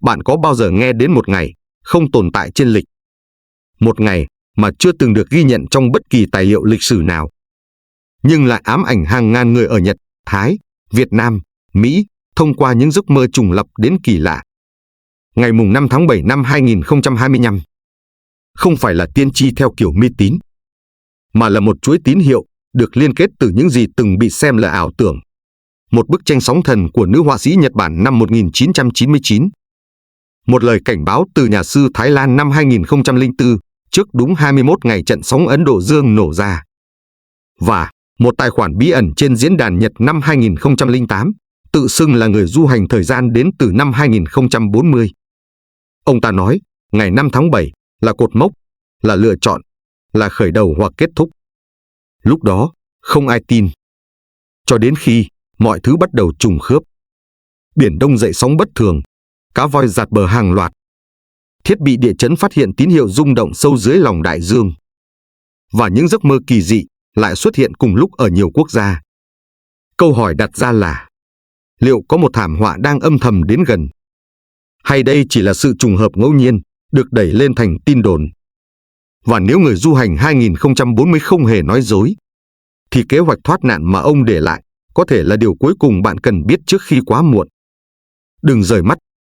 bạn có bao giờ nghe đến một ngày không tồn tại trên lịch? Một ngày mà chưa từng được ghi nhận trong bất kỳ tài liệu lịch sử nào, nhưng lại ám ảnh hàng ngàn người ở Nhật, Thái, Việt Nam, Mỹ thông qua những giấc mơ trùng lập đến kỳ lạ. Ngày 5 tháng 7 năm 2025 không phải là tiên tri theo kiểu mê tín, mà là một chuỗi tín hiệu được liên kết từ những gì từng bị xem là ảo tưởng. Một bức tranh sóng thần của nữ họa sĩ Nhật Bản năm 1999. Một lời cảnh báo từ nhà sư Thái Lan năm 2004, trước đúng 21 ngày trận sóng Ấn Độ Dương nổ ra. Và một tài khoản bí ẩn trên diễn đàn Nhật năm 2008, tự xưng là người du hành thời gian đến từ năm 2040. Ông ta nói, ngày 5 tháng 7 là cột mốc, là lựa chọn, là khởi đầu hoặc kết thúc. Lúc đó, không ai tin. Cho đến khi mọi thứ bắt đầu trùng khớp. Biển Đông dậy sóng bất thường, cá voi dạt bờ hàng loạt. Thiết bị địa chấn phát hiện tín hiệu rung động sâu dưới lòng đại dương. Và những giấc mơ kỳ dị lại xuất hiện cùng lúc ở nhiều quốc gia. Câu hỏi đặt ra là, liệu có một thảm họa đang âm thầm đến gần? Hay đây chỉ là sự trùng hợp ngẫu nhiên, được đẩy lên thành tin đồn? Và nếu người du hành 2040 không hề nói dối, thì kế hoạch thoát nạn mà ông để lại có thể là điều cuối cùng bạn cần biết trước khi quá muộn. Đừng rời mắt,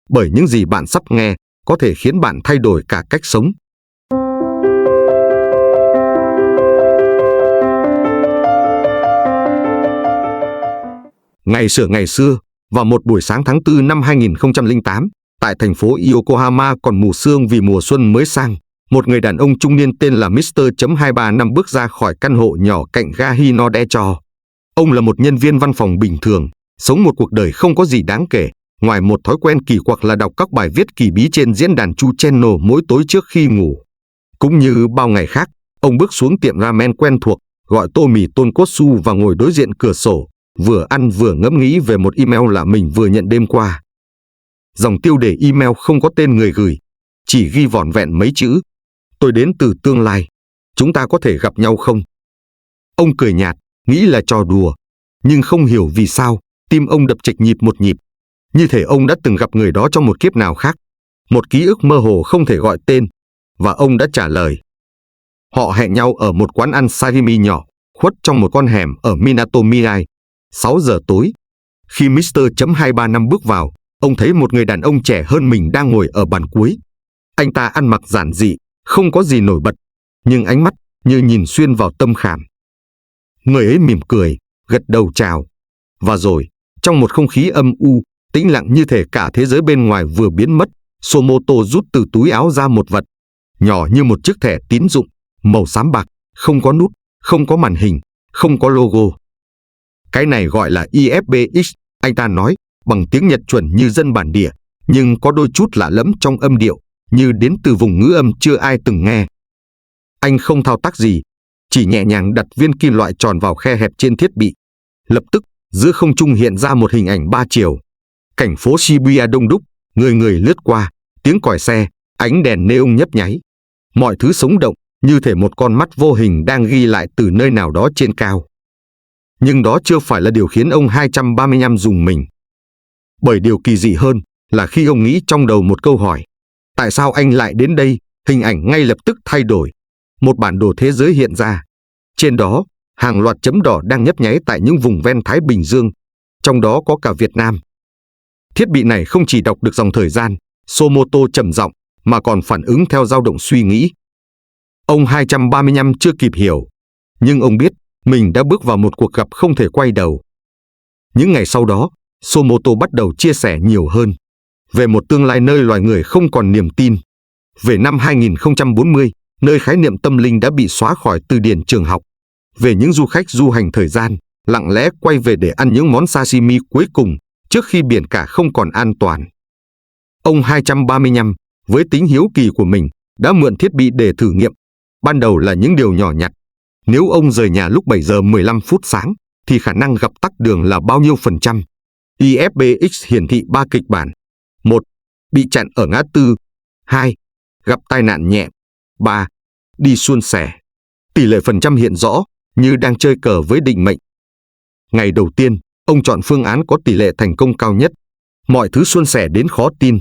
bởi những gì bạn sắp nghe có thể khiến bạn thay đổi cả cách sống. Ngày xưa, vào một buổi sáng tháng 4 năm 2008, tại thành phố Yokohama còn mù sương vì mùa xuân mới sang, một người đàn ông trung niên tên là Mr.23 bước ra khỏi căn hộ nhỏ cạnh ga Hinodecho. Ông là một nhân viên văn phòng bình thường, sống một cuộc đời không có gì đáng kể, ngoài một thói quen kỳ quặc là đọc các bài viết kỳ bí trên diễn đàn Chu Channel mỗi tối trước khi ngủ. Cũng như bao ngày khác, ông bước xuống tiệm ramen quen thuộc, gọi tô mì tonkotsu và ngồi đối diện cửa sổ, vừa ăn vừa ngẫm nghĩ về một email lạ mình vừa nhận đêm qua. Dòng tiêu đề email không có tên người gửi, chỉ ghi vỏn vẹn mấy chữ: tôi đến từ tương lai, chúng ta có thể gặp nhau không? Ông cười nhạt, nghĩ là trò đùa, nhưng không hiểu vì sao, tim ông đập chệch nhịp một nhịp, như thể ông đã từng gặp người đó trong một kiếp nào khác, một ký ức mơ hồ không thể gọi tên, và ông đã trả lời. Họ hẹn nhau ở một quán ăn sashimi nhỏ, khuất trong một con hẻm ở Minato Mirai, 6 giờ tối. Khi Mr.23 bước vào, ông thấy một người đàn ông trẻ hơn mình đang ngồi ở bàn cuối. Anh ta ăn mặc giản dị, không có gì nổi bật, nhưng ánh mắt như nhìn xuyên vào tâm khảm. Người ấy mỉm cười, gật đầu chào. Và rồi, trong một không khí âm u, tĩnh lặng như thể cả thế giới bên ngoài vừa biến mất, Somoto rút từ túi áo ra một vật, nhỏ như một chiếc thẻ tín dụng, màu xám bạc, không có nút, không có màn hình, không có logo. Cái này gọi là IFBX, anh ta nói, bằng tiếng Nhật chuẩn như dân bản địa, nhưng có đôi chút lạ lẫm trong âm điệu, như đến từ vùng ngữ âm chưa ai từng nghe. Anh không thao tác gì, chỉ nhẹ nhàng đặt viên kim loại tròn vào khe hẹp trên thiết bị. Lập tức, giữa không trung hiện ra một hình ảnh 3 chiều. Cảnh phố Shibuya đông đúc, người người lướt qua, tiếng còi xe, ánh đèn neon nhấp nháy. Mọi thứ sống động, như thể một con mắt vô hình đang ghi lại từ nơi nào đó trên cao. Nhưng đó chưa phải là điều khiến ông 235 rùng mình. Bởi điều kỳ dị hơn là khi ông nghĩ trong đầu một câu hỏi, tại sao anh lại đến đây, hình ảnh ngay lập tức thay đổi. Một bản đồ thế giới hiện ra. Trên đó, hàng loạt chấm đỏ đang nhấp nháy tại những vùng ven Thái Bình Dương, trong đó có cả Việt Nam. Thiết bị này không chỉ đọc được dòng thời gian, Somoto trầm giọng, mà còn phản ứng theo dao động suy nghĩ. Ông 235 chưa kịp hiểu, nhưng ông biết mình đã bước vào một cuộc gặp không thể quay đầu. Những ngày sau đó, Somoto bắt đầu chia sẻ nhiều hơn về một tương lai nơi loài người không còn niềm tin, về năm 2040, nơi khái niệm tâm linh đã bị xóa khỏi từ điển trường học, về những du khách du hành thời gian, lặng lẽ quay về để ăn những món sashimi cuối cùng trước khi biển cả không còn an toàn. Ông 235, với tính hiếu kỳ của mình, đã mượn thiết bị để thử nghiệm. Ban đầu là những điều nhỏ nhặt. Nếu ông rời nhà lúc 7 giờ 15 phút sáng, thì khả năng gặp tắc đường là bao nhiêu %? IFBX hiển thị 3 kịch bản. 1. Bị chặn ở ngã tư. 2. Gặp tai nạn nhẹ. 3. Đi suôn sẻ. Tỷ lệ phần trăm hiện rõ, như đang chơi cờ với định mệnh. Ngày đầu tiên, ông chọn phương án có tỷ lệ thành công cao nhất. Mọi thứ suôn sẻ đến khó tin.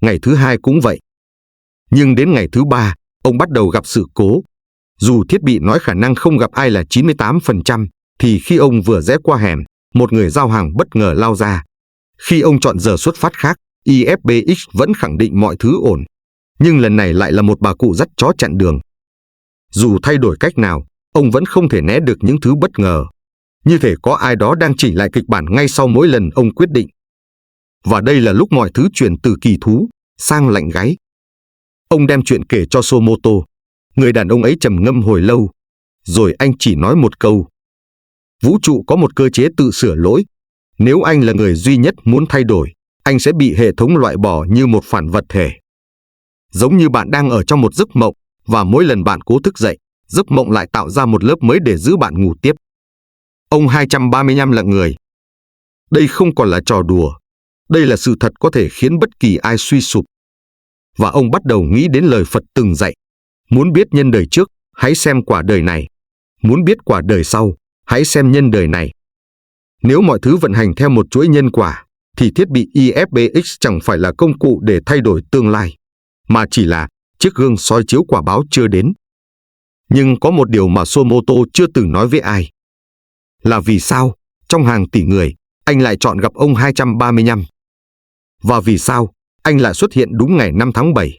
ngày thứ hai cũng vậy. Nhưng đến ngày thứ ba, ông bắt đầu gặp sự cố. Dù thiết bị nói khả năng không gặp ai là 98%, thì khi ông vừa rẽ qua hẻm, một người giao hàng bất ngờ lao ra. Khi ông chọn giờ xuất phát khác, IFBX vẫn khẳng định mọi thứ ổn. Nhưng lần này lại là một bà cụ dắt chó chặn đường. Dù thay đổi cách nào, ông vẫn không thể né được những thứ bất ngờ. Như thể có ai đó đang chỉnh lại kịch bản ngay sau mỗi lần ông quyết định. Và đây là lúc mọi thứ chuyển từ kỳ thú sang lạnh gáy. Ông đem chuyện kể cho Somoto. Người đàn ông ấy trầm ngâm hồi lâu. Rồi anh chỉ nói một câu. Vũ trụ có một cơ chế tự sửa lỗi. Nếu anh là người duy nhất muốn thay đổi, anh sẽ bị hệ thống loại bỏ như một phản vật thể. Giống như bạn đang ở trong một giấc mộng, và mỗi lần bạn cố thức dậy, giấc mộng lại tạo ra một lớp mới để giữ bạn ngủ tiếp. Ông 235 là người. Đây không còn là trò đùa. Đây là sự thật có thể khiến bất kỳ ai suy sụp. Và ông bắt đầu nghĩ đến lời Phật từng dạy. Muốn biết nhân đời trước, hãy xem quả đời này. Muốn biết quả đời sau, hãy xem nhân đời này. Nếu mọi thứ vận hành theo một chuỗi nhân quả, thì thiết bị IFBX chẳng phải là công cụ để thay đổi tương lai, mà chỉ là chiếc gương soi chiếu quả báo chưa đến. Nhưng có một điều mà Somoto chưa từng nói với ai. Là vì sao, trong hàng tỷ người, anh lại chọn gặp ông 235? Và vì sao, anh lại xuất hiện đúng ngày 5 tháng 7?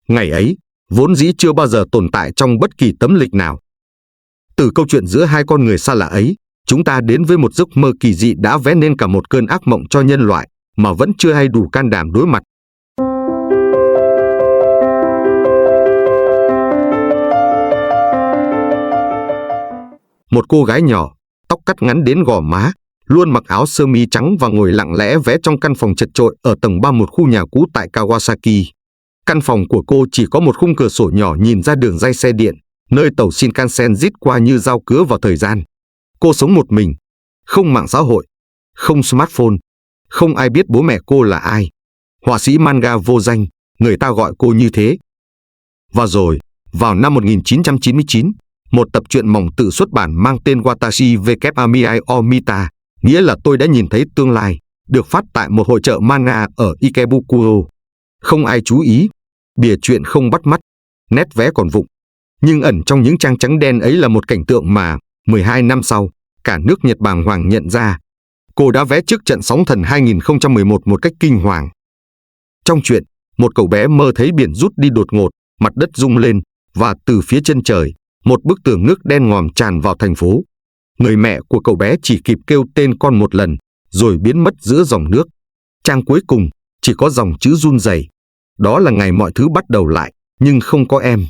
Ngày ấy, vốn dĩ chưa bao giờ tồn tại trong bất kỳ tấm lịch nào. Từ câu chuyện giữa hai con người xa lạ ấy, chúng ta đến với một giấc mơ kỳ dị đã vẽ nên cả một cơn ác mộng cho nhân loại, mà vẫn chưa hay đủ can đảm đối mặt. Một cô gái nhỏ, tóc cắt ngắn đến gò má, luôn mặc áo sơ mi trắng và ngồi lặng lẽ vẽ trong căn phòng chật chội ở tầng 3 một khu nhà cũ tại Kawasaki. Căn phòng của cô chỉ có một khung cửa sổ nhỏ nhìn ra đường ray xe điện, nơi tàu Shinkansen rít qua như dao cứa vào thời gian. Cô sống một mình, không mạng xã hội, không smartphone, không ai biết bố mẹ cô là ai. Họa sĩ manga vô danh, người ta gọi cô như thế. Và rồi, vào năm 1999, một tập truyện mỏng tự xuất bản mang tên Watashi wa Amiai Omita, nghĩa là tôi đã nhìn thấy tương lai, được phát tại một hội chợ manga ở Ikebukuro. Không ai chú ý, bìa truyện không bắt mắt, nét vẽ còn vụng. Nhưng ẩn trong những trang trắng đen ấy là một cảnh tượng mà, 12 năm sau, cả nước Nhật bàng hoàng nhận ra. Cô đã vẽ trước trận sóng thần 2011 một cách kinh hoàng. Trong truyện, một cậu bé mơ thấy biển rút đi đột ngột, mặt đất rung lên, và từ phía chân trời, một bức tường nước đen ngòm tràn vào thành phố. Người mẹ của cậu bé chỉ kịp kêu tên con một lần, rồi biến mất giữa dòng nước. Trang cuối cùng, chỉ có dòng chữ run rẩy. Đó là ngày mọi thứ bắt đầu lại, nhưng không có em.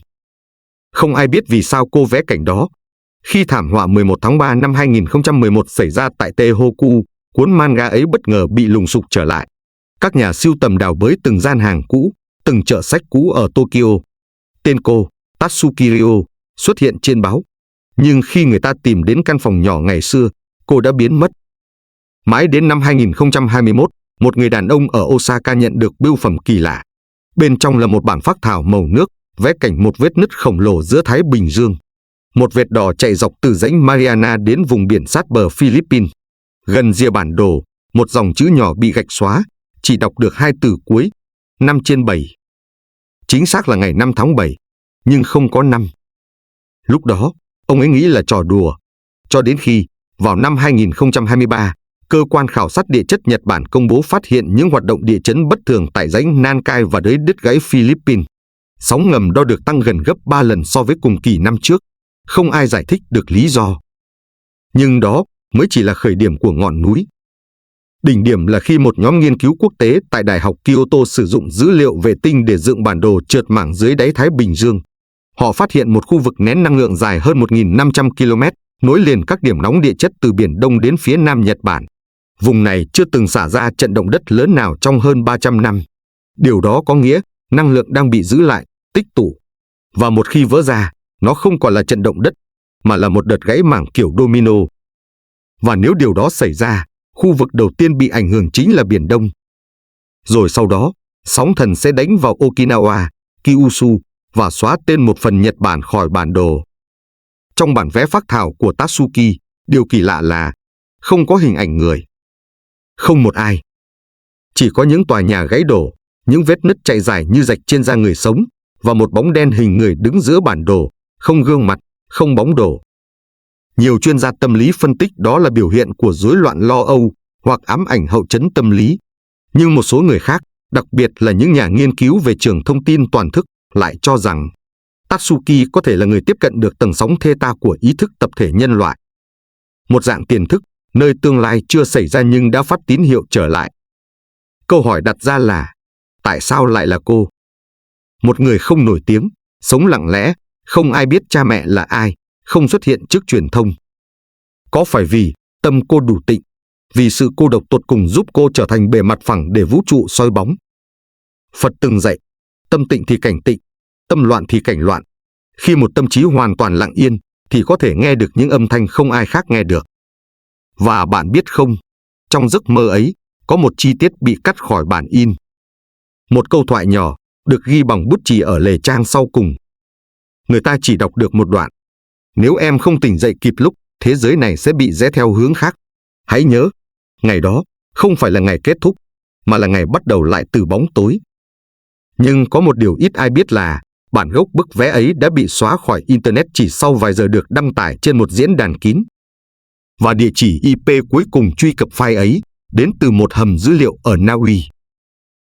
Không ai biết vì sao cô vẽ cảnh đó. Khi thảm họa 11 tháng 3 năm 2011 xảy ra tại Tehoku, cuốn manga ấy bất ngờ bị lùng sục trở lại. Các nhà sưu tầm đào bới từng gian hàng cũ, từng chợ sách cũ ở Tokyo. Tên cô, Tatsuki Ryo, xuất hiện trên báo. Nhưng khi người ta tìm đến căn phòng nhỏ ngày xưa, cô đã biến mất. Mãi đến năm 2021, một người đàn ông ở Osaka nhận được bưu phẩm kỳ lạ. Bên trong là một bản phác thảo màu nước, vẽ cảnh một vết nứt khổng lồ giữa Thái Bình Dương. Một vệt đỏ chạy dọc từ rãnh Mariana đến vùng biển sát bờ Philippines. Gần rìa bản đồ, một dòng chữ nhỏ bị gạch xóa, chỉ đọc được hai từ cuối, 5/7. Chính xác là ngày 5 tháng 7, nhưng không có năm. Lúc đó, ông ấy nghĩ là trò đùa, cho đến khi, vào năm 2023, cơ quan khảo sát địa chất Nhật Bản công bố phát hiện những hoạt động địa chấn bất thường tại rãnh Nankai và đới đứt gãy Philippines. Sóng ngầm đo được tăng gần gấp 3 lần so với cùng kỳ năm trước. Không ai giải thích được lý do. Nhưng đó mới chỉ là khởi điểm của ngọn núi. Đỉnh điểm là khi một nhóm nghiên cứu quốc tế tại Đại học Kyoto sử dụng dữ liệu vệ tinh để dựng bản đồ trượt mảng dưới đáy Thái Bình Dương. Họ phát hiện một khu vực nén năng lượng dài hơn 1.500 km, nối liền các điểm nóng địa chất từ Biển Đông đến phía Nam Nhật Bản. Vùng này chưa từng xả ra trận động đất lớn nào trong hơn 300 năm. Điều đó có nghĩa năng lượng đang bị giữ lại, tích tụ. Và một khi vỡ ra, nó không còn là trận động đất, mà là một đợt gãy mảng kiểu domino. Và nếu điều đó xảy ra, khu vực đầu tiên bị ảnh hưởng chính là Biển Đông. Rồi sau đó, sóng thần sẽ đánh vào Okinawa, Kyushu và xóa tên một phần Nhật Bản khỏi bản đồ. Trong bản vẽ phác thảo của Tatsuki, điều kỳ lạ là không có hình ảnh người. Không một ai. Chỉ có những tòa nhà gãy đổ, những vết nứt chạy dài như rạch trên da người sống, và một bóng đen hình người đứng giữa bản đồ, không gương mặt, không bóng đồ. Nhiều chuyên gia tâm lý phân tích đó là biểu hiện của rối loạn lo âu hoặc ám ảnh hậu chấn tâm lý. Nhưng một số người khác, đặc biệt là những nhà nghiên cứu về trường thông tin toàn thức, lại cho rằng Tatsuki có thể là người tiếp cận được tầng sóng theta của ý thức tập thể nhân loại. Một dạng tiềm thức, nơi tương lai chưa xảy ra nhưng đã phát tín hiệu trở lại. Câu hỏi đặt ra là, tại sao lại là cô? Một người không nổi tiếng, sống lặng lẽ, không ai biết cha mẹ là ai, không xuất hiện trước truyền thông. Có phải vì tâm cô đủ tịnh, vì sự cô độc tột cùng giúp cô trở thành bề mặt phẳng để vũ trụ soi bóng? Phật từng dạy, tâm tịnh thì cảnh tịnh, tâm loạn thì cảnh loạn. Khi một tâm trí hoàn toàn lặng yên, thì có thể nghe được những âm thanh không ai khác nghe được. Và bạn biết không, trong giấc mơ ấy, có một chi tiết bị cắt khỏi bản in. Một câu thoại nhỏ, được ghi bằng bút chì ở lề trang sau cùng. Người ta chỉ đọc được một đoạn. Nếu em không tỉnh dậy kịp lúc, thế giới này sẽ bị rẽ theo hướng khác. Hãy nhớ, ngày đó không phải là ngày kết thúc, mà là ngày bắt đầu lại từ bóng tối. Nhưng có một điều ít ai biết là bản gốc bức vẽ ấy đã bị xóa khỏi Internet chỉ sau vài giờ được đăng tải trên một diễn đàn kín. Và địa chỉ IP cuối cùng truy cập file ấy đến từ một hầm dữ liệu ở Na Uy,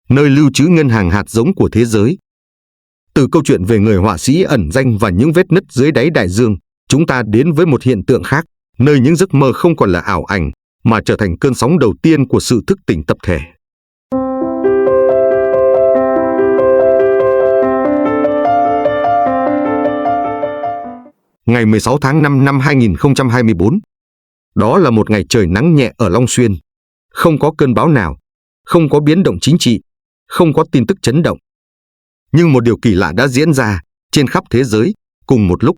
nơi lưu trữ ngân hàng hạt giống của thế giới. Từ câu chuyện về người họa sĩ ẩn danh và những vết nứt dưới đáy đại dương, chúng ta đến với một hiện tượng khác, nơi những giấc mơ không còn là ảo ảnh, mà trở thành cơn sóng đầu tiên của sự thức tỉnh tập thể. Ngày 16 tháng 5 năm 2024. Đó là một ngày trời nắng nhẹ ở Long Xuyên. Không có cơn bão nào, không có biến động chính trị, không có tin tức chấn động. Nhưng một điều kỳ lạ đã diễn ra trên khắp thế giới cùng một lúc.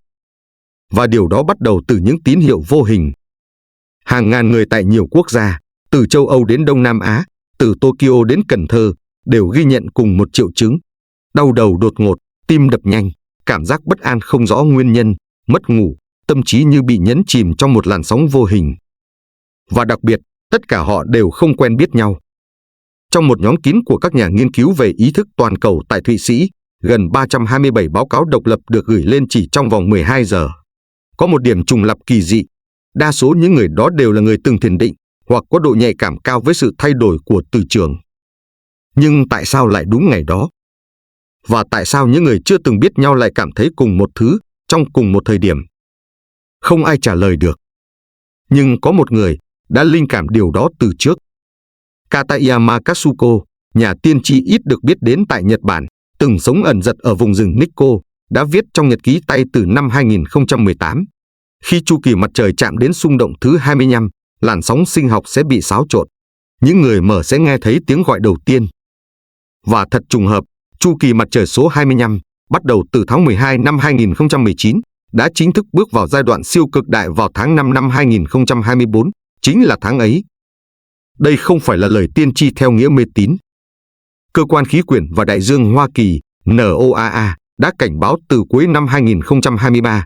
Và điều đó bắt đầu từ những tín hiệu vô hình. Hàng ngàn người tại nhiều quốc gia, từ châu Âu đến Đông Nam Á, từ Tokyo đến Cần Thơ, đều ghi nhận cùng một triệu chứng. Đau đầu đột ngột, tim đập nhanh, cảm giác bất an không rõ nguyên nhân, mất ngủ, tâm trí như bị nhấn chìm trong một làn sóng vô hình. Và đặc biệt, tất cả họ đều không quen biết nhau. Trong một nhóm kín của các nhà nghiên cứu về ý thức toàn cầu tại Thụy Sĩ, gần 327 báo cáo độc lập được gửi lên chỉ trong vòng 12 giờ. Có một điểm trùng lặp kỳ dị. Đa số những người đó đều là người từng thiền định hoặc có độ nhạy cảm cao với sự thay đổi của từ trường. Nhưng tại sao lại đúng ngày đó? Và tại sao những người chưa từng biết nhau lại cảm thấy cùng một thứ trong cùng một thời điểm? Không ai trả lời được. Nhưng có một người đã linh cảm điều đó từ trước. Katayama Katsuko, nhà tiên tri ít được biết đến tại Nhật Bản, từng sống ẩn dật ở vùng rừng Nikko, đã viết trong nhật ký tay từ năm 2018. Khi chu kỳ mặt trời chạm đến xung động thứ 25, làn sóng sinh học sẽ bị xáo trộn. Những người mở sẽ nghe thấy tiếng gọi đầu tiên. Và thật trùng hợp, chu kỳ mặt trời số 25, bắt đầu từ tháng 12 năm 2019, đã chính thức bước vào giai đoạn siêu cực đại vào tháng 5 năm 2024, chính là tháng ấy. Đây không phải là lời tiên tri theo nghĩa mê tín. Cơ quan khí quyển và đại dương Hoa Kỳ, NOAA, đã cảnh báo từ cuối năm 2023.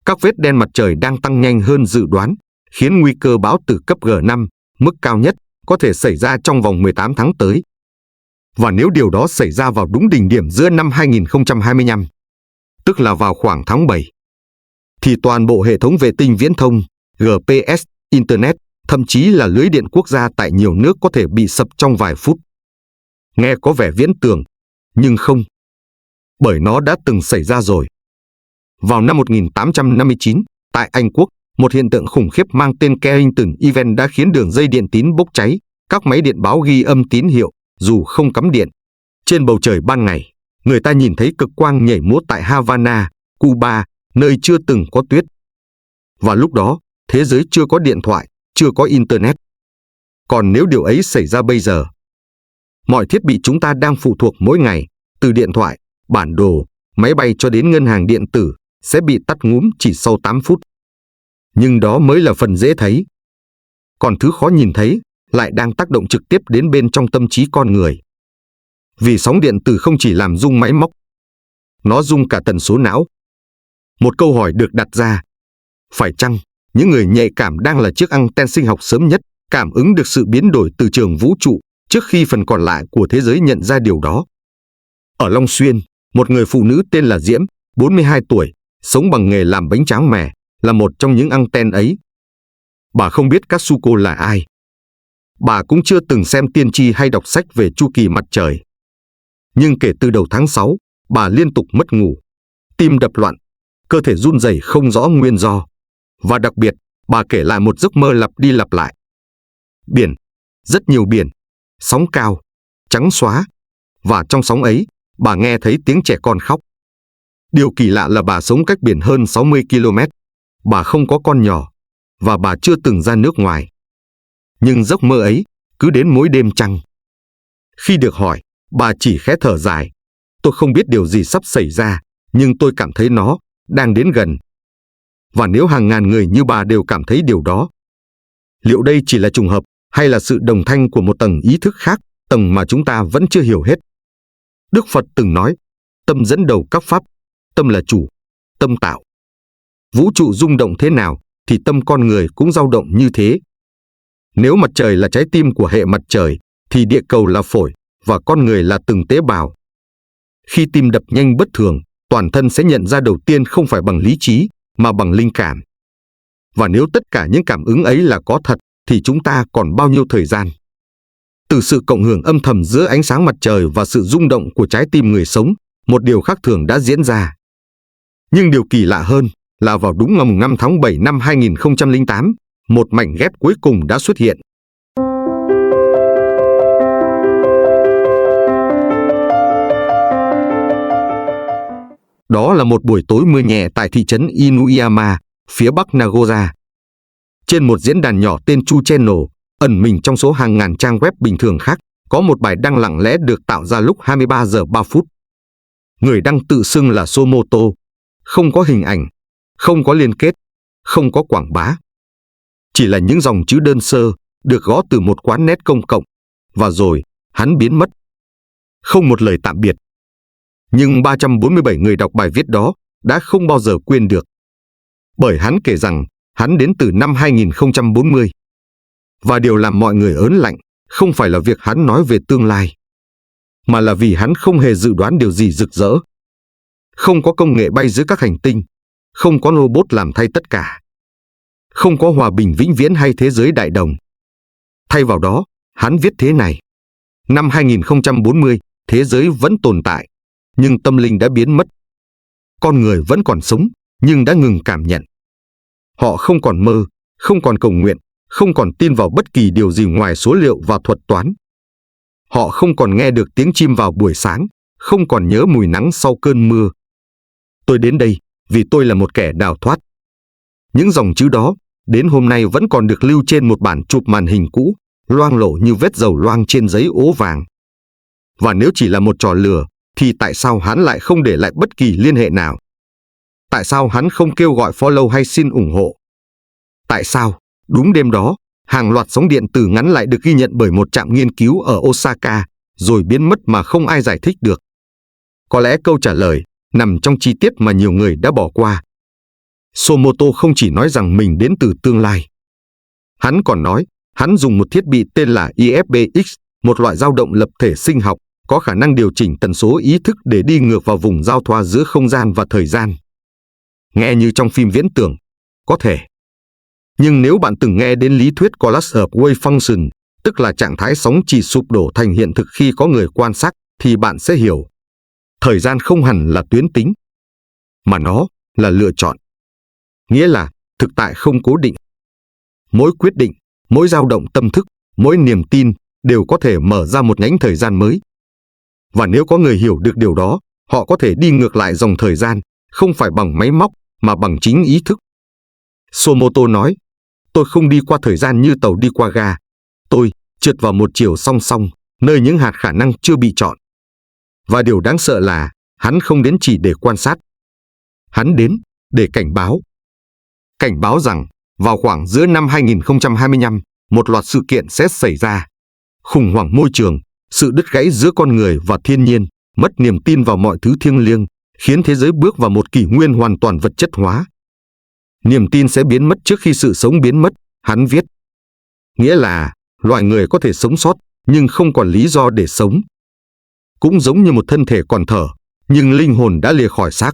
Các vết đen mặt trời đang tăng nhanh hơn dự đoán, khiến nguy cơ bão từ cấp G5, mức cao nhất, có thể xảy ra trong vòng 18 tháng tới. Và nếu điều đó xảy ra vào đúng đỉnh điểm giữa năm 2025, tức là vào khoảng tháng 7, thì toàn bộ hệ thống vệ tinh viễn thông, GPS, Internet, thậm chí là lưới điện quốc gia tại nhiều nước có thể bị sập trong vài phút. Nghe có vẻ viễn tưởng, nhưng không. Bởi nó đã từng xảy ra rồi. Vào năm 1859, tại Anh Quốc, một hiện tượng khủng khiếp mang tên Carrington Event đã khiến đường dây điện tín bốc cháy, các máy điện báo ghi âm tín hiệu, dù không cắm điện. Trên bầu trời ban ngày, người ta nhìn thấy cực quang nhảy múa tại Havana, Cuba, nơi chưa từng có tuyết. Và lúc đó, thế giới chưa có điện thoại, chưa có Internet. Còn nếu điều ấy xảy ra bây giờ, mọi thiết bị chúng ta đang phụ thuộc mỗi ngày, từ điện thoại, bản đồ, máy bay cho đến ngân hàng điện tử, sẽ bị tắt ngúm chỉ sau 8 phút. Nhưng đó mới là phần dễ thấy. Còn thứ khó nhìn thấy lại đang tác động trực tiếp đến bên trong tâm trí con người. Vì sóng điện tử không chỉ làm rung máy móc, nó rung cả tần số não. Một câu hỏi được đặt ra, phải chăng những người nhạy cảm đang là chiếc anten sinh học sớm nhất, cảm ứng được sự biến đổi từ trường vũ trụ trước khi phần còn lại của thế giới nhận ra điều đó? Ở Long Xuyên, một người phụ nữ tên là Diễm, 42 tuổi, sống bằng nghề làm bánh tráng mè, là một trong những anten ấy. Bà không biết Katsuko là ai. Bà cũng chưa từng xem tiên tri hay đọc sách về chu kỳ mặt trời. Nhưng kể từ đầu tháng 6, bà liên tục mất ngủ, tim đập loạn, cơ thể run rẩy không rõ nguyên do. Và đặc biệt, bà kể lại một giấc mơ lặp đi lặp lại. Biển, rất nhiều biển, sóng cao, trắng xóa. Và trong sóng ấy, bà nghe thấy tiếng trẻ con khóc. Điều kỳ lạ là bà sống cách biển hơn 60 km. Bà không có con nhỏ, và bà chưa từng ra nước ngoài. Nhưng giấc mơ ấy cứ đến mỗi đêm trăng. Khi được hỏi, bà chỉ khẽ thở dài. Tôi không biết điều gì sắp xảy ra, nhưng tôi cảm thấy nó đang đến gần. Và nếu hàng ngàn người như bà đều cảm thấy điều đó, liệu đây chỉ là trùng hợp hay là sự đồng thanh của một tầng ý thức khác, tầng mà chúng ta vẫn chưa hiểu hết? Đức Phật từng nói, tâm dẫn đầu các pháp, tâm là chủ, tâm tạo. Vũ trụ rung động thế nào thì tâm con người cũng dao động như thế. Nếu mặt trời là trái tim của hệ mặt trời, thì địa cầu là phổi và con người là từng tế bào. Khi tim đập nhanh bất thường, toàn thân sẽ nhận ra đầu tiên không phải bằng lý trí, mà bằng linh cảm. Và nếu tất cả những cảm ứng ấy là có thật, thì chúng ta còn bao nhiêu thời gian? Từ sự cộng hưởng âm thầm giữa ánh sáng mặt trời và sự rung động của trái tim người sống, một điều khác thường đã diễn ra. Nhưng điều kỳ lạ hơn là vào đúng ngày 5 tháng 7 năm 2008, một mảnh ghép cuối cùng đã xuất hiện. Đó là một buổi tối mưa nhẹ tại thị trấn Inuyama, phía bắc Nagoya. Trên một diễn đàn nhỏ tên Chu Channel, ẩn mình trong số hàng ngàn trang web bình thường khác, có một bài đăng lặng lẽ được tạo ra lúc 23 giờ 3 phút. Người đăng tự xưng là Somoto, không có hình ảnh, không có liên kết, không có quảng bá. Chỉ là những dòng chữ đơn sơ, được gõ từ một quán net công cộng, và rồi, hắn biến mất. Không một lời tạm biệt. Nhưng 347 người đọc bài viết đó đã không bao giờ quên được. Bởi hắn kể rằng, hắn đến từ năm 2040. Và điều làm mọi người ớn lạnh không phải là việc hắn nói về tương lai, mà là vì hắn không hề dự đoán điều gì rực rỡ. Không có công nghệ bay giữa các hành tinh, không có robot làm thay tất cả. Không có hòa bình vĩnh viễn hay thế giới đại đồng. Thay vào đó, hắn viết thế này. Năm 2040, thế giới vẫn tồn tại, nhưng tâm linh đã biến mất. Con người vẫn còn sống, nhưng đã ngừng cảm nhận. Họ không còn mơ, không còn cầu nguyện, không còn tin vào bất kỳ điều gì ngoài số liệu và thuật toán. Họ không còn nghe được tiếng chim vào buổi sáng, không còn nhớ mùi nắng sau cơn mưa. Tôi đến đây vì tôi là một kẻ đào thoát. Những dòng chữ đó, đến hôm nay vẫn còn được lưu trên một bản chụp màn hình cũ, loang lổ như vết dầu loang trên giấy ố vàng. Và nếu chỉ là một trò lừa, thì tại sao hắn lại không để lại bất kỳ liên hệ nào? Tại sao hắn không kêu gọi follow hay xin ủng hộ? Tại sao, đúng đêm đó, hàng loạt sóng điện tử ngắn lại được ghi nhận bởi một trạm nghiên cứu ở Osaka, rồi biến mất mà không ai giải thích được? Có lẽ câu trả lời nằm trong chi tiết mà nhiều người đã bỏ qua. Somoto không chỉ nói rằng mình đến từ tương lai. Hắn còn nói, hắn dùng một thiết bị tên là IFBX, một loại dao động lập thể sinh học, có khả năng điều chỉnh tần số ý thức để đi ngược vào vùng giao thoa giữa không gian và thời gian. Nghe như trong phim viễn tưởng, có thể. Nhưng nếu bạn từng nghe đến lý thuyết Collapse of Wave Function, tức là trạng thái sóng chỉ sụp đổ thành hiện thực khi có người quan sát, thì bạn sẽ hiểu. Thời gian không hẳn là tuyến tính, mà nó là lựa chọn. Nghĩa là thực tại không cố định. Mỗi quyết định, mỗi dao động tâm thức, mỗi niềm tin đều có thể mở ra một nhánh thời gian mới. Và nếu có người hiểu được điều đó, họ có thể đi ngược lại dòng thời gian, không phải bằng máy móc, mà bằng chính ý thức. Somoto nói, tôi không đi qua thời gian như tàu đi qua ga. Tôi trượt vào một chiều song song, nơi những hạt khả năng chưa bị chọn. Và điều đáng sợ là, hắn không đến chỉ để quan sát. Hắn đến để cảnh báo. Cảnh báo rằng, vào khoảng giữa năm 2025, một loạt sự kiện sẽ xảy ra. Khủng hoảng môi trường, sự đứt gãy giữa con người và thiên nhiên, mất niềm tin vào mọi thứ thiêng liêng, khiến thế giới bước vào một kỷ nguyên hoàn toàn vật chất hóa. Niềm tin sẽ biến mất trước khi sự sống biến mất, hắn viết. Nghĩa là, loài người có thể sống sót, nhưng không còn lý do để sống. cũng giống như một thân thể còn thở, nhưng linh hồn đã lìa khỏi xác.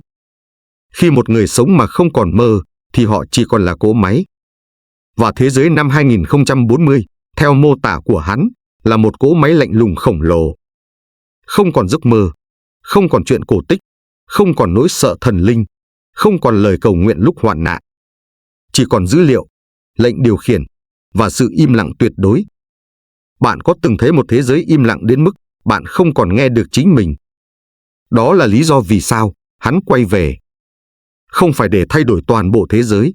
Khi một người sống mà không còn mơ, thì họ chỉ còn là cỗ máy. Và thế giới năm 2040, theo mô tả của hắn, là một cỗ máy lạnh lùng khổng lồ. Không còn giấc mơ, không còn chuyện cổ tích, không còn nỗi sợ thần linh, không còn lời cầu nguyện lúc hoạn nạn. Chỉ còn dữ liệu, lệnh điều khiển và sự im lặng tuyệt đối. Bạn có từng thấy một thế giới im lặng đến mức bạn không còn nghe được chính mình? Đó là lý do vì sao hắn quay về. Không phải để thay đổi toàn bộ thế giới,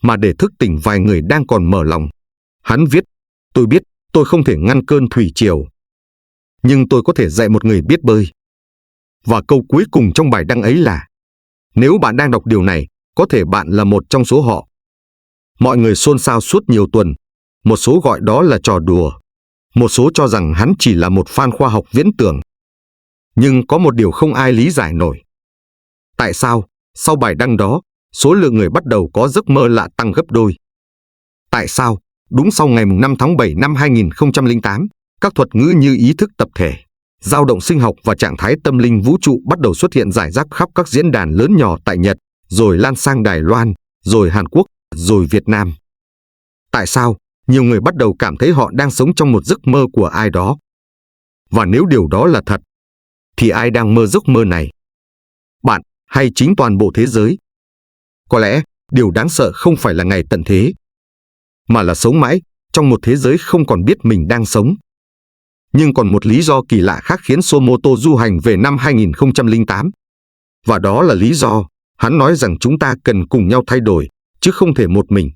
mà để thức tỉnh vài người đang còn mở lòng. Hắn viết, tôi biết tôi không thể ngăn cơn thủy triều, nhưng tôi có thể dạy một người biết bơi. Và câu cuối cùng trong bài đăng ấy là, nếu bạn đang đọc điều này, có thể bạn là một trong số họ. Mọi người xôn xao suốt nhiều tuần, một số gọi đó là trò đùa, một số cho rằng hắn chỉ là một fan khoa học viễn tưởng. Nhưng có một điều không ai lý giải nổi. Tại sao, sau bài đăng đó, số lượng người bắt đầu có giấc mơ lạ tăng gấp đôi? Tại sao, đúng sau ngày 5 tháng 7 năm 2008, các thuật ngữ như ý thức tập thể, dao động sinh học và trạng thái tâm linh vũ trụ bắt đầu xuất hiện rải rác khắp các diễn đàn lớn nhỏ tại Nhật, rồi lan sang Đài Loan, rồi Hàn Quốc, rồi Việt Nam? Tại sao, nhiều người bắt đầu cảm thấy họ đang sống trong một giấc mơ của ai đó? Và nếu điều đó là thật, thì ai đang mơ giấc mơ này? Bạn hay chính toàn bộ thế giới? Có lẽ, điều đáng sợ không phải là ngày tận thế, mà là sống mãi trong một thế giới không còn biết mình đang sống. Nhưng còn một lý do kỳ lạ khác khiến Somoto du hành về năm 2008. Và đó là lý do hắn nói rằng chúng ta cần cùng nhau thay đổi, chứ không thể một mình.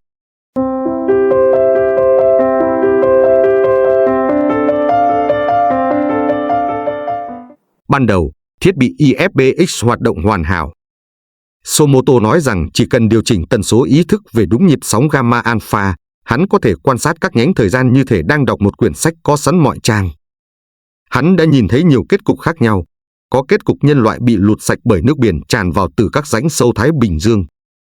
Ban đầu, thiết bị IFBX hoạt động hoàn hảo. Somoto nói rằng chỉ cần điều chỉnh tần số ý thức về đúng nhịp sóng gamma alpha, hắn có thể quan sát các nhánh thời gian như thể đang đọc một quyển sách có sẵn mọi trang. Hắn đã nhìn thấy nhiều kết cục khác nhau. Có kết cục nhân loại bị lụt sạch bởi nước biển tràn vào từ các rãnh sâu Thái Bình Dương.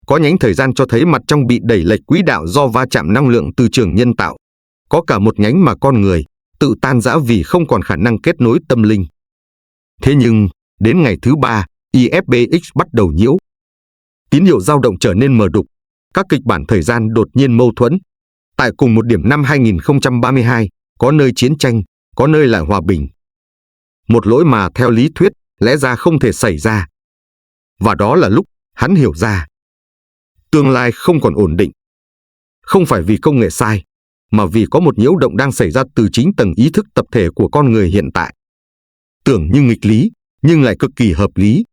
Có nhánh thời gian cho thấy mặt trăng bị đẩy lệch quỹ đạo do va chạm năng lượng từ trường nhân tạo. Có cả một nhánh mà con người tự tan rã vì không còn khả năng kết nối tâm linh. Thế nhưng, đến ngày thứ 3, IFBX bắt đầu nhiễu. Tín hiệu dao động trở nên mờ đục. Các kịch bản thời gian đột nhiên mâu thuẫn. Tại cùng một điểm năm 2032, có nơi chiến tranh, có nơi lại hòa bình. Một lỗi mà theo lý thuyết lẽ ra không thể xảy ra. Và đó là lúc hắn hiểu ra tương lai không còn ổn định. Không phải vì công nghệ sai, mà vì có một nhiễu động đang xảy ra từ chính tầng ý thức tập thể của con người hiện tại. Tưởng như nghịch lý, nhưng lại cực kỳ hợp lý.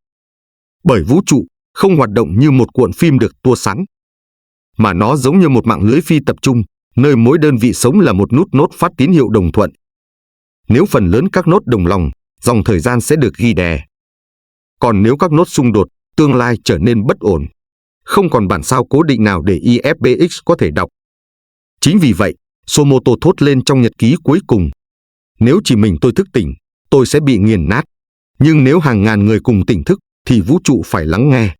Bởi vũ trụ không hoạt động như một cuộn phim được tua sẵn, mà nó giống như một mạng lưới phi tập trung, nơi mỗi đơn vị sống là một nút nốt phát tín hiệu đồng thuận. Nếu phần lớn các nốt đồng lòng, dòng thời gian sẽ được ghi đè. Còn nếu các nốt xung đột, tương lai trở nên bất ổn. Không còn bản sao cố định nào để IFBX có thể đọc. Chính vì vậy, Somoto thốt lên trong nhật ký cuối cùng. Nếu chỉ mình tôi thức tỉnh, tôi sẽ bị nghiền nát. Nhưng nếu hàng ngàn người cùng tỉnh thức, thì vũ trụ phải lắng nghe.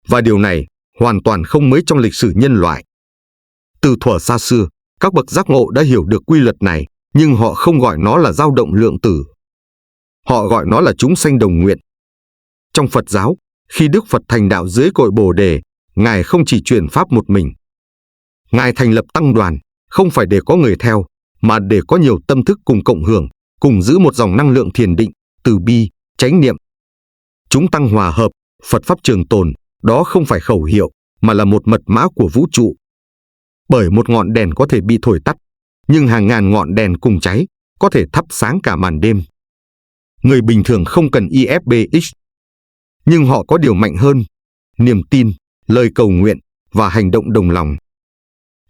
Và điều này hoàn toàn không mới trong lịch sử nhân loại. Từ thuở xa xưa, các bậc giác ngộ đã hiểu được quy luật này, nhưng họ không gọi nó là dao động lượng tử. Họ gọi nó là chúng sanh đồng nguyện. Trong Phật giáo, khi Đức Phật thành đạo dưới cội Bồ Đề, Ngài không chỉ truyền pháp một mình. Ngài thành lập tăng đoàn, không phải để có người theo, mà để có nhiều tâm thức cùng cộng hưởng, cùng giữ một dòng năng lượng thiền định, từ bi, chánh niệm. Chúng tăng hòa hợp, Phật pháp trường tồn, đó không phải khẩu hiệu, mà là một mật mã của vũ trụ. Bởi một ngọn đèn có thể bị thổi tắt, nhưng hàng ngàn ngọn đèn cùng cháy, có thể thắp sáng cả màn đêm. Người bình thường không cần IFBX, nhưng họ có điều mạnh hơn, niềm tin, lời cầu nguyện và hành động đồng lòng.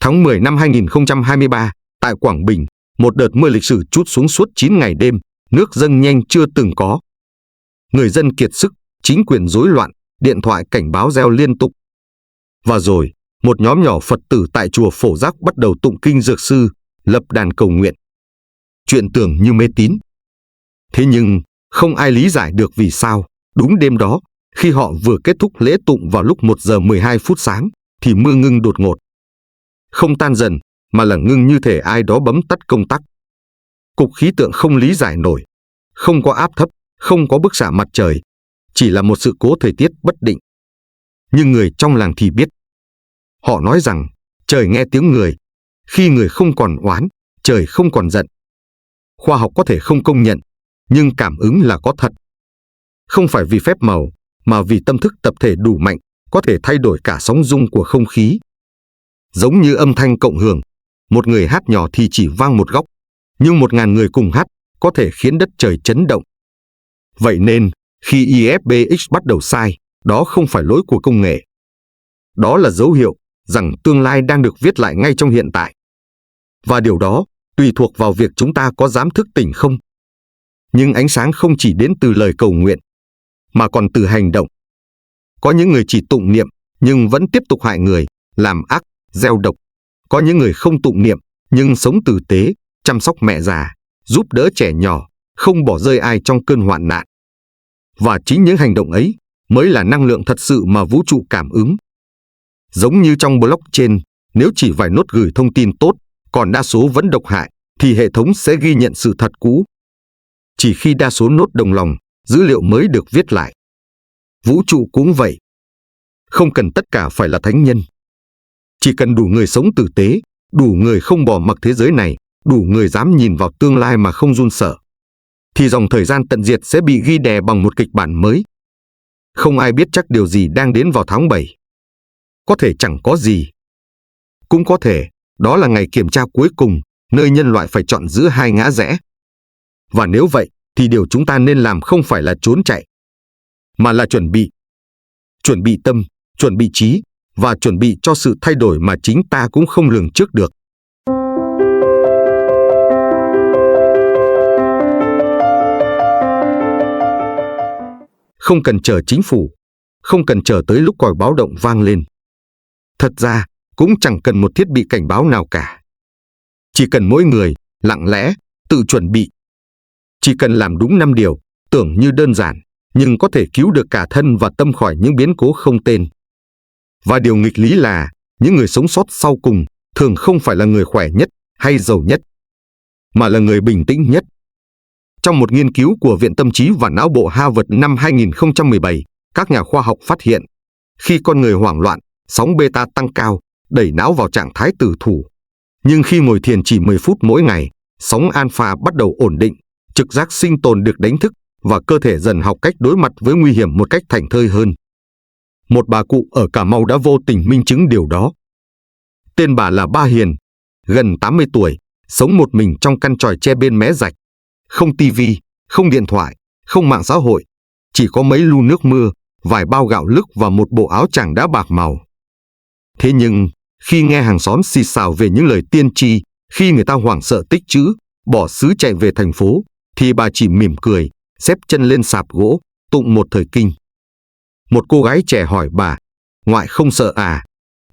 Tháng 10 năm 2023, tại Quảng Bình, một đợt mưa lịch sử trút xuống suốt 9 ngày đêm, nước dâng nhanh chưa từng có. Người dân kiệt sức, chính quyền rối loạn, điện thoại cảnh báo reo liên tục. Và rồi, một nhóm nhỏ Phật tử tại chùa Phổ Giác bắt đầu tụng kinh Dược Sư, lập đàn cầu nguyện. Chuyện tưởng như mê tín. Thế nhưng, không ai lý giải được vì sao, đúng đêm đó, khi họ vừa kết thúc lễ tụng vào lúc 1 giờ 12 phút sáng, thì mưa ngưng đột ngột. Không tan dần, mà là ngưng như thể ai đó bấm tắt công tắc. Cục khí tượng không lý giải nổi. không có áp thấp, không có bức xạ mặt trời, chỉ là một sự cố thời tiết bất định. Nhưng người trong làng thì biết. Họ nói rằng trời nghe tiếng người, khi người không còn oán, trời không còn giận. Khoa học có thể không công nhận, nhưng cảm ứng là có thật. Không phải vì phép màu, mà vì tâm thức tập thể đủ mạnh, có thể thay đổi cả sóng rung của không khí. Giống như âm thanh cộng hưởng, một người hát nhỏ thì chỉ vang một góc, nhưng 1000 người cùng hát có thể khiến đất trời chấn động. Vậy nên, khi IFBX bắt đầu sai, đó không phải lỗi của công nghệ. Đó là dấu hiệu rằng tương lai đang được viết lại ngay trong hiện tại. Và điều đó tùy thuộc vào việc chúng ta có dám thức tỉnh không. Nhưng ánh sáng không chỉ đến từ lời cầu nguyện, mà còn từ hành động. Có những người chỉ tụng niệm, nhưng vẫn tiếp tục hại người, làm ác, gieo độc. Có những người không tụng niệm, nhưng sống tử tế, chăm sóc mẹ già, giúp đỡ trẻ nhỏ, không bỏ rơi ai trong cơn hoạn nạn. Và chính những hành động ấy mới là năng lượng thật sự mà vũ trụ cảm ứng. Giống như trong blockchain, nếu chỉ vài nốt gửi thông tin tốt, còn đa số vẫn độc hại, thì hệ thống sẽ ghi nhận sự thật cũ. Chỉ khi đa số nốt đồng lòng, dữ liệu mới được viết lại. Vũ trụ cũng vậy. Không cần tất cả phải là thánh nhân. Chỉ cần đủ người sống tử tế, đủ người không bỏ mặc thế giới này, đủ người dám nhìn vào tương lai mà không run sợ, thì dòng thời gian tận diệt sẽ bị ghi đè bằng một kịch bản mới. Không ai biết chắc điều gì đang đến vào tháng 7. Có thể chẳng có gì. Cũng có thể, đó là ngày kiểm tra cuối cùng, nơi nhân loại phải chọn giữa hai ngã rẽ. Và nếu vậy, thì điều chúng ta nên làm không phải là trốn chạy, mà là chuẩn bị. Chuẩn bị tâm, chuẩn bị trí, và chuẩn bị cho sự thay đổi mà chính ta cũng không lường trước được. Không cần chờ chính phủ, không cần chờ tới lúc còi báo động vang lên. Thật ra, cũng chẳng cần một thiết bị cảnh báo nào cả. Chỉ cần mỗi người, lặng lẽ, tự chuẩn bị. Chỉ cần làm đúng 5 điều, tưởng như đơn giản, nhưng có thể cứu được cả thân và tâm khỏi những biến cố không tên. Và điều nghịch lý là, những người sống sót sau cùng thường không phải là người khỏe nhất hay giàu nhất, mà là người bình tĩnh nhất. Trong một nghiên cứu của Viện Tâm trí và Não bộ Harvard năm 2017, các nhà khoa học phát hiện, khi con người hoảng loạn, sóng beta tăng cao, đẩy não vào trạng thái tử thủ. Nhưng khi ngồi thiền chỉ 10 phút mỗi ngày, sóng alpha bắt đầu ổn định, trực giác sinh tồn được đánh thức, và cơ thể dần học cách đối mặt với nguy hiểm một cách thảnh thơi hơn. Một bà cụ ở Cà Mau đã vô tình minh chứng điều đó. Tên bà là Ba Hiền, gần 80 tuổi, sống một mình trong căn chòi tre bên mé rạch. Không tivi, không điện thoại, không mạng xã hội, chỉ có mấy lu nước mưa, vài bao gạo lứt và một bộ áo choàng đã bạc màu. Thế nhưng, khi nghe hàng xóm xì xào về những lời tiên tri, khi người ta hoảng sợ tích trữ, bỏ xứ chạy về thành phố, thì bà chỉ mỉm cười, xếp chân lên sạp gỗ, tụng một thời kinh. Một cô gái trẻ hỏi bà, ngoại không sợ à?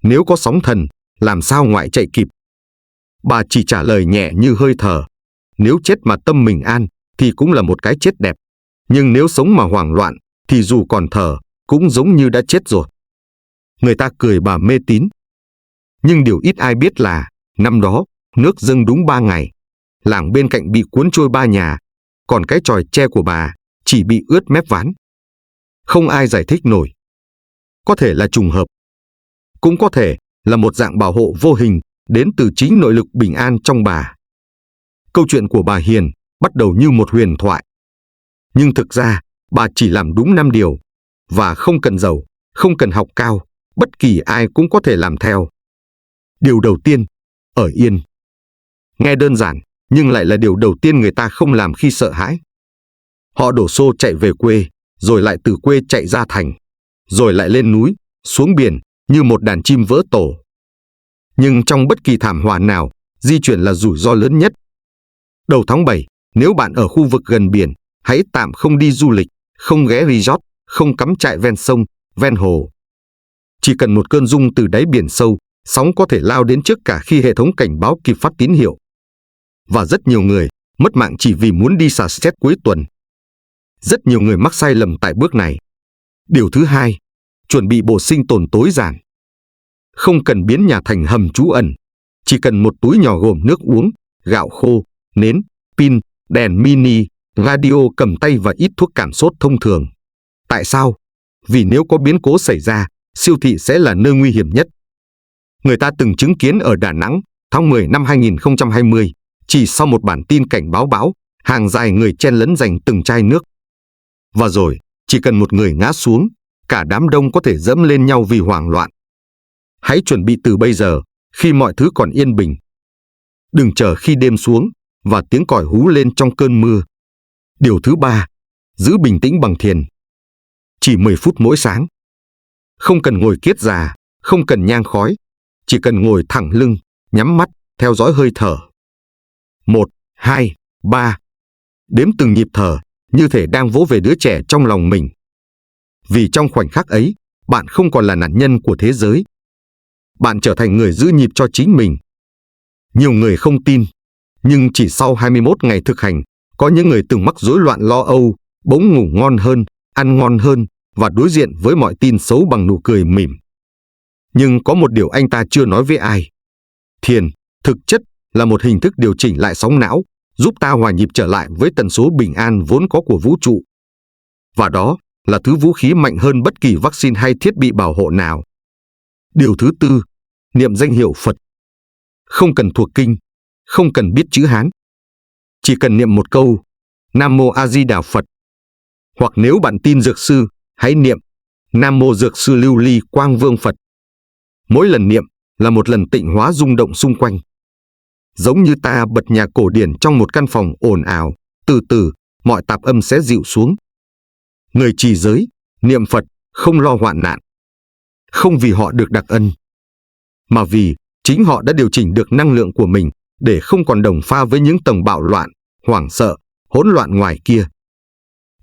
Nếu có sóng thần, làm sao ngoại chạy kịp? Bà chỉ trả lời nhẹ như hơi thở. Nếu chết mà tâm mình an, thì cũng là một cái chết đẹp. Nhưng nếu sống mà hoảng loạn, thì dù còn thở, cũng giống như đã chết rồi. Người ta cười bà mê tín. Nhưng điều ít ai biết là, năm đó, nước dâng đúng 3 ngày. Làng bên cạnh bị cuốn trôi 3 nhà, còn cái chòi tre của bà chỉ bị ướt mép ván. Không ai giải thích nổi. Có thể là trùng hợp. Cũng có thể là một dạng bảo hộ vô hình đến từ chính nội lực bình an trong bà. Câu chuyện của bà Hiền bắt đầu như một huyền thoại. Nhưng thực ra, bà chỉ làm đúng 5 điều, và không cần giàu, không cần học cao, bất kỳ ai cũng có thể làm theo. Điều đầu tiên, ở yên. Nghe đơn giản, nhưng lại là điều đầu tiên người ta không làm khi sợ hãi. Họ đổ xô chạy về quê, rồi lại từ quê chạy ra thành, rồi lại lên núi, xuống biển, như một đàn chim vỡ tổ. Nhưng trong bất kỳ thảm họa nào, di chuyển là rủi ro lớn nhất. Đầu tháng 7, nếu bạn ở khu vực gần biển, hãy tạm không đi du lịch, không ghé resort, không cắm trại ven sông, ven hồ. Chỉ cần một cơn rung từ đáy biển sâu, sóng có thể lao đến trước cả khi hệ thống cảnh báo kịp phát tín hiệu. Và rất nhiều người mất mạng chỉ vì muốn đi xả stress cuối tuần. Rất nhiều người mắc sai lầm tại bước này. Điều thứ hai, chuẩn bị bộ sinh tồn tối giản. Không cần biến nhà thành hầm trú ẩn, chỉ cần một túi nhỏ gồm nước uống, gạo khô, nến, pin, đèn mini, radio cầm tay và ít thuốc cảm sốt thông thường. Tại sao? Vì nếu có biến cố xảy ra, siêu thị sẽ là nơi nguy hiểm nhất. Người ta từng chứng kiến ở Đà Nẵng, tháng 10 năm 2020, chỉ sau một bản tin cảnh báo bão, hàng dài người chen lấn giành từng chai nước. Và rồi, chỉ cần một người ngã xuống, cả đám đông có thể dẫm lên nhau vì hoảng loạn. Hãy chuẩn bị từ bây giờ, khi mọi thứ còn yên bình. Đừng chờ khi đêm xuống và tiếng còi hú lên trong cơn mưa. Điều thứ 3, giữ bình tĩnh bằng thiền. Chỉ 10 phút mỗi sáng. Không cần ngồi kiết già, không cần nhang khói, chỉ cần ngồi thẳng lưng, nhắm mắt, theo dõi hơi thở. 1, 2, 3. Đếm từng nhịp thở, như thể đang vỗ về đứa trẻ trong lòng mình. Vì trong khoảnh khắc ấy, bạn không còn là nạn nhân của thế giới. Bạn trở thành người giữ nhịp cho chính mình. Nhiều người không tin, nhưng chỉ sau 21 ngày thực hành, có những người từng mắc rối loạn lo âu, bỗng ngủ ngon hơn, ăn ngon hơn và đối diện với mọi tin xấu bằng nụ cười mỉm. Nhưng có một điều anh ta chưa nói với ai. Thiền, thực chất, là một hình thức điều chỉnh lại sóng não, giúp ta hòa nhịp trở lại với tần số bình an vốn có của vũ trụ. Và đó là thứ vũ khí mạnh hơn bất kỳ vaccine hay thiết bị bảo hộ nào. Điều thứ 4, niệm danh hiệu Phật. Không cần thuộc kinh, không cần biết chữ Hán. Chỉ cần niệm một câu, Nam Mô A Di Đà Phật. Hoặc nếu bạn tin dược sư, hãy niệm Nam Mô Dược Sư Lưu Ly Quang Vương Phật. Mỗi lần niệm là một lần tịnh hóa rung động xung quanh. Giống như ta bật nhạc cổ điển trong một căn phòng ồn ào, từ từ, mọi tạp âm sẽ dịu xuống. Người trì giới, niệm Phật, không lo hoạn nạn. Không vì họ được đặc ân, mà vì chính họ đã điều chỉnh được năng lượng của mình để không còn đồng pha với những tầng bạo loạn, hoảng sợ, hỗn loạn ngoài kia.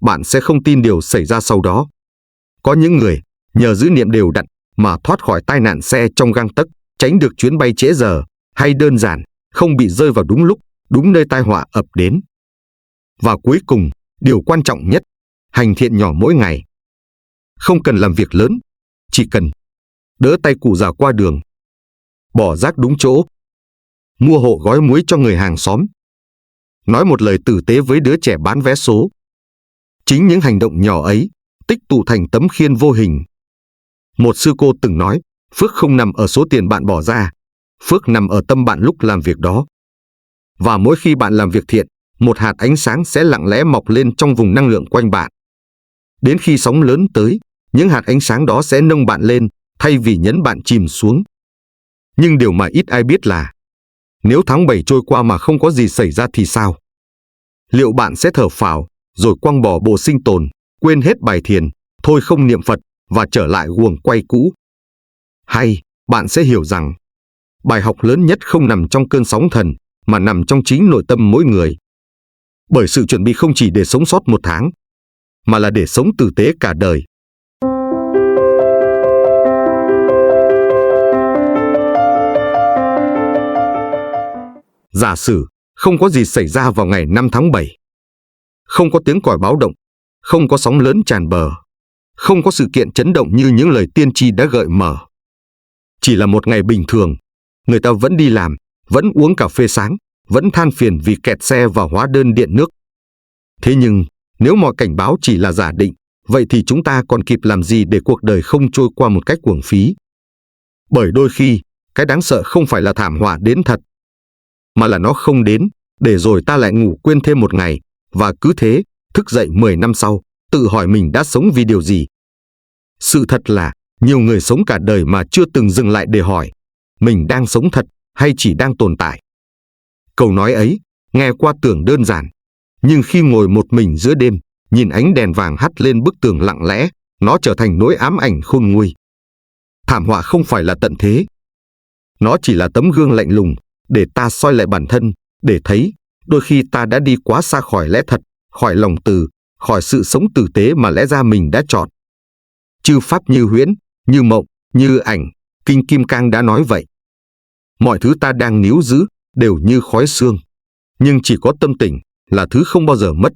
Bạn sẽ không tin điều xảy ra sau đó. Có những người, nhờ giữ niệm đều đặn mà thoát khỏi tai nạn xe trong gang tấc, tránh được chuyến bay trễ giờ, hay đơn giản, không bị rơi vào đúng lúc, đúng nơi tai họa ập đến. Và cuối cùng, điều quan trọng nhất, hành thiện nhỏ mỗi ngày. Không cần làm việc lớn, chỉ cần đỡ tay cụ già qua đường, bỏ rác đúng chỗ, mua hộ gói muối cho người hàng xóm, nói một lời tử tế với đứa trẻ bán vé số. Chính những hành động nhỏ ấy tích tụ thành tấm khiên vô hình. Một sư cô từng nói, phước không nằm ở số tiền bạn bỏ ra, phước nằm ở tâm bạn lúc làm việc đó. Và mỗi khi bạn làm việc thiện, một hạt ánh sáng sẽ lặng lẽ mọc lên trong vùng năng lượng quanh bạn. Đến khi sóng lớn tới, những hạt ánh sáng đó sẽ nâng bạn lên, thay vì nhấn bạn chìm xuống. Nhưng điều mà ít ai biết là, nếu tháng 7 trôi qua mà không có gì xảy ra thì sao? Liệu bạn sẽ thở phào, rồi quăng bỏ bộ sinh tồn, quên hết bài thiền, thôi không niệm Phật và trở lại guồng quay cũ? Hay, bạn sẽ hiểu rằng, bài học lớn nhất không nằm trong cơn sóng thần, mà nằm trong chính nội tâm mỗi người. Bởi sự chuẩn bị không chỉ để sống sót một tháng, mà là để sống tử tế cả đời. Giả sử, không có gì xảy ra vào ngày 5 tháng 7. Không có tiếng còi báo động, không có sóng lớn tràn bờ, không có sự kiện chấn động như những lời tiên tri đã gợi mở. Chỉ là một ngày bình thường, người ta vẫn đi làm, vẫn uống cà phê sáng, vẫn than phiền vì kẹt xe và hóa đơn điện nước. Thế nhưng, nếu mọi cảnh báo chỉ là giả định, vậy thì chúng ta còn kịp làm gì để cuộc đời không trôi qua một cách uổng phí? Bởi đôi khi, cái đáng sợ không phải là thảm họa đến thật, mà là nó không đến, để rồi ta lại ngủ quên thêm một ngày, và cứ thế, thức dậy 10 năm sau, tự hỏi mình đã sống vì điều gì. Sự thật là, nhiều người sống cả đời mà chưa từng dừng lại để hỏi, mình đang sống thật hay chỉ đang tồn tại? Câu nói ấy, nghe qua tưởng đơn giản, nhưng khi ngồi một mình giữa đêm, nhìn ánh đèn vàng hắt lên bức tường lặng lẽ, nó trở thành nỗi ám ảnh khôn nguôi. Thảm họa không phải là tận thế. Nó chỉ là tấm gương lạnh lùng, để ta soi lại bản thân, để thấy, đôi khi ta đã đi quá xa khỏi lẽ thật, khỏi lòng từ, khỏi sự sống tử tế mà lẽ ra mình đã chọn. Chư pháp như huyễn, như mộng, như ảnh, Kinh Kim Cang đã nói vậy. Mọi thứ ta đang níu giữ, đều như khói sương. Nhưng chỉ có tâm tỉnh, là thứ không bao giờ mất.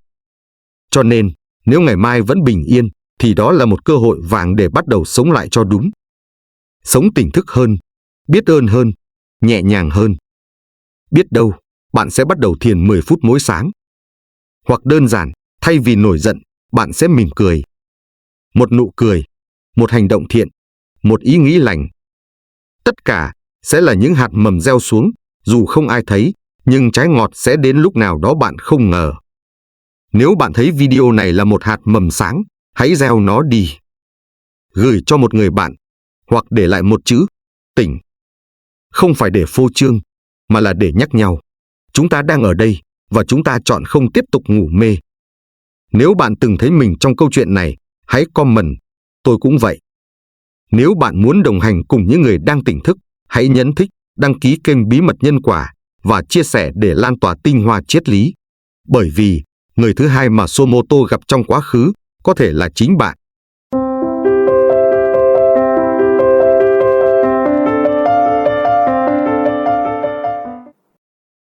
Cho nên, nếu ngày mai vẫn bình yên, thì đó là một cơ hội vàng để bắt đầu sống lại cho đúng. Sống tỉnh thức hơn, biết ơn hơn, nhẹ nhàng hơn. Biết đâu, bạn sẽ bắt đầu thiền 10 phút mỗi sáng. Hoặc đơn giản, thay vì nổi giận, bạn sẽ mỉm cười. Một nụ cười, một hành động thiện, một ý nghĩ lành. Tất cả sẽ là những hạt mầm gieo xuống, dù không ai thấy, nhưng trái ngọt sẽ đến lúc nào đó bạn không ngờ. Nếu bạn thấy video này là một hạt mầm sáng, hãy gieo nó đi. Gửi cho một người bạn, hoặc để lại một chữ, tỉnh. Không phải để phô trương, mà là để nhắc nhau. Chúng ta đang ở đây, và chúng ta chọn không tiếp tục ngủ mê. Nếu bạn từng thấy mình trong câu chuyện này, hãy comment, tôi cũng vậy. Nếu bạn muốn đồng hành cùng những người đang tỉnh thức, hãy nhấn thích, đăng ký kênh Bí mật Nhân Quả và chia sẻ để lan tỏa tinh hoa triết lý. Bởi vì, người thứ hai mà Somoto gặp trong quá khứ có thể là chính bạn.